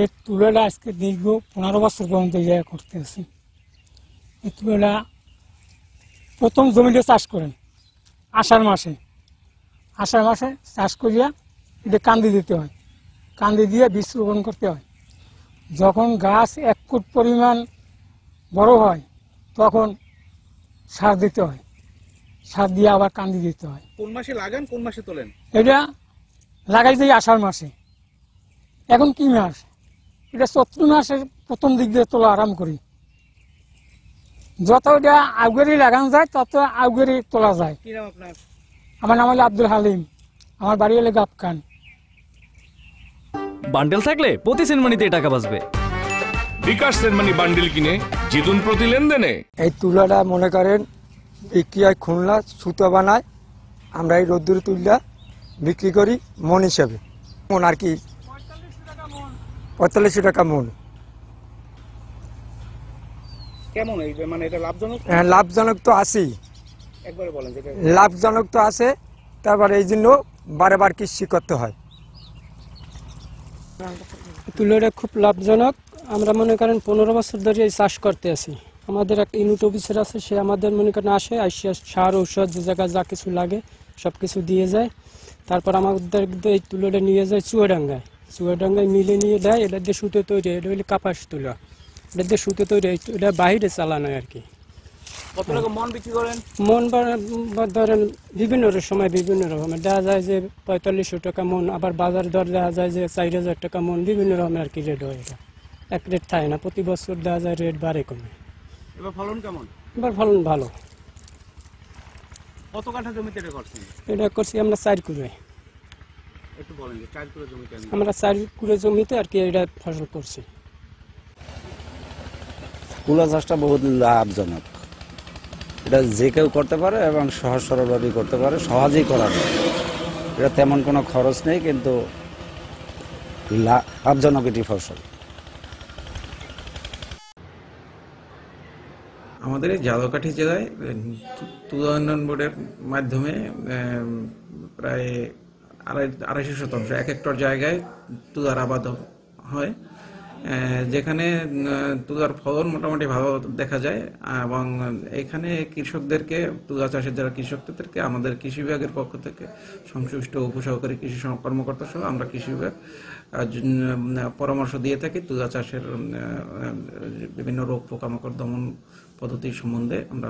এই তুলাটা আজকে দীর্ঘ 15 বছর পর্যন্ত জায়গা করতে আছি। এই তুলাটা প্রথম জমিতে চাষ করেন আষাঢ় মাসে চাষ করিয়া এটা কান্দি দিতে হয়, কান্দি দিয়ে বীজ রোপণ করতে হয়। যখন গাছ 1 ফুট পরিমাণ বড় হয় তখন সার দিতে হয়, সার দিয়ে আবার কান্দি দিতে হয়। কোন মাসে লাগান, কোন মাসে তোলেন? এটা লাগাই যাই আষাঢ় মাসে। এখন কি মাস? এটা চৈত্র মাসের প্রথম দিক দিয়ে তোলা আরম্ভ করি। যত এটা আউগেরি লাগানো যায় তত আউগেরি তোলা যায়। কি নাম আপনার? আমার নাম হলো আব্দুল হালিম, আমার বাড়ি হলো গাবকান। বান্ডেল থাকলে প্রতি সেনমানিতে টাকা বাঁচবে। বিকাশ সেনমানি বান্ডেল কিনে জিতুন প্রতি লেনদেনে। এই তুলাটা মনে করেন বিক্রি হয় খুলনা, সুতো বানায়, আমরা এই রোদ্দুরে তুললা বিক্রি করি মন হিসাবে। মন আর কি 4500 টাকা মন। কেমন মানে এটা লাভজনক? হ্যাঁ, লাভজনক তো আছেই, একবারে বলেন। লাভজনক তো আছে, তারপরে এই জন্য বারবার কৃষি করতে হয়। তুলাটা খুব লাভজনক। আমরা মনে করেন 15 বছর ধরে এই চাষ করতে আছি। আমাদের একটা ইউনিট অফিসার আছে, সে আমাদের মনে করেন আসে, আসিয়া সার ঔষধ যে জায়গায় যা কিছু লাগে সব কিছু দিয়ে যায়। তারপর আমাদের এই তুলোটা নিয়ে যায় চুয়াডাঙ্গায় মিলে নিয়ে দেয়। এটা দিয়ে সুতো তৈরি, এটা হলে কাপাস তুলা, এটা দিয়ে সুতো তৈরি, এটা বাইরে চালানো আর কি। কত টাকা মন বিক্রি করেন? মন ধরেন বিভিন্ন সময় বিভিন্ন রকমের দেখা যায় যে 4500 টাকা মন, আবার বাজার দর দেখা যায় যে 4000 টাকা মন, বিভিন্ন রকমের আর কি রেট হয়। এটা এক রেট থাকে না, প্রতি বছর দেখা যায় রেট বাড়ে কমে। এবার ফলন কেমন? এবার ফলন ভালো। কত কাঠা জমিতে এটা করছেন? এটা করছি আমরা 4 কুড়ে। একটু বলেন যে 4 কুড়ে জমিতে আমরা 4 কুড়ে জমিতে আর কি এটা ফসল করছি। তুলা চাষটা বহুত লাভজনক। এটা যে কেউ করতে পারে এবং সহজ সরলভাবেই করতে পারে, সহজেই করা যায়। এটা তেমন কোনো খরচ নেই, কিন্তু লাভজনক এটি ফসল। আমাদের এই ঝালকাঠি জেলায় তুলা উন্নয়ন বোর্ডের মাধ্যমে প্রায় 250 শতাংশ 1 হেক্টর জায়গায় তুলার আবাদ হয়, যেখানে তুলার ফলন মোটামুটি ভালো দেখা যায়। এবং এখানে কৃষকদেরকে, তুলা চাষের যারা কৃষকদেরকে আমাদের কৃষি বিভাগের পক্ষ থেকে সংশ্লিষ্ট উপসহকারী কৃষি কর্মকর্তা সহ আমরা কৃষি বিভাগ পরামর্শ দিয়ে থাকি। তুলা চাষের বিভিন্ন রোগ পোকামাকড় দমন পদ্ধতি সম্বন্ধে আমরা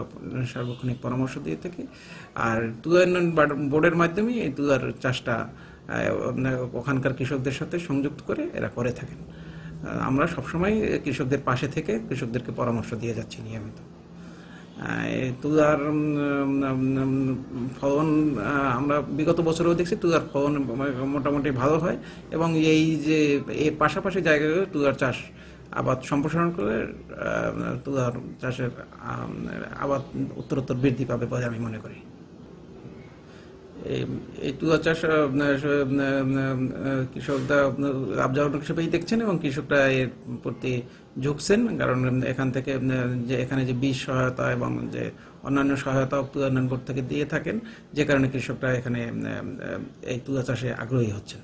সার্বক্ষণিক পরামর্শ দিয়ে থাকি। আর তুলা উন্নয়ন বোর্ডের মাধ্যমে এই তুলার চাষটা ওখানকার কৃষকদের সাথে সংযুক্ত করে এরা করে থাকেন। আমরা সবসময় কৃষকদের পাশে থেকে কৃষকদেরকে পরামর্শ দিয়ে যাচ্ছি নিয়মিত। তুলার ফলন আমরা বিগত বছরেও দেখছি তুলার ফলন মোটামুটি ভালো হয়, এবং এই যে এর পাশাপাশি জায়গায় তুলার চাষ আবাদ সম্প্রসারণ করে তুলার চাষের আবাদ উত্তরোত্তর বৃদ্ধি পাবে বলে আমি মনে করি। এই তুলা চাষ কৃষকরা লাভজনক হিসেবেই দেখছেন এবং কৃষকরা এর প্রতি ঝুঁকছেন, কারণ এখান থেকে যে এখানে যে বীজ সহায়তা এবং যে অন্যান্য সহায়তা তুলা উন্নয়ন বোর্ড থেকে দিয়ে থাকেন, যে কারণে কৃষকরা এখানে এই তুলা চাষে আগ্রহী হচ্ছেন।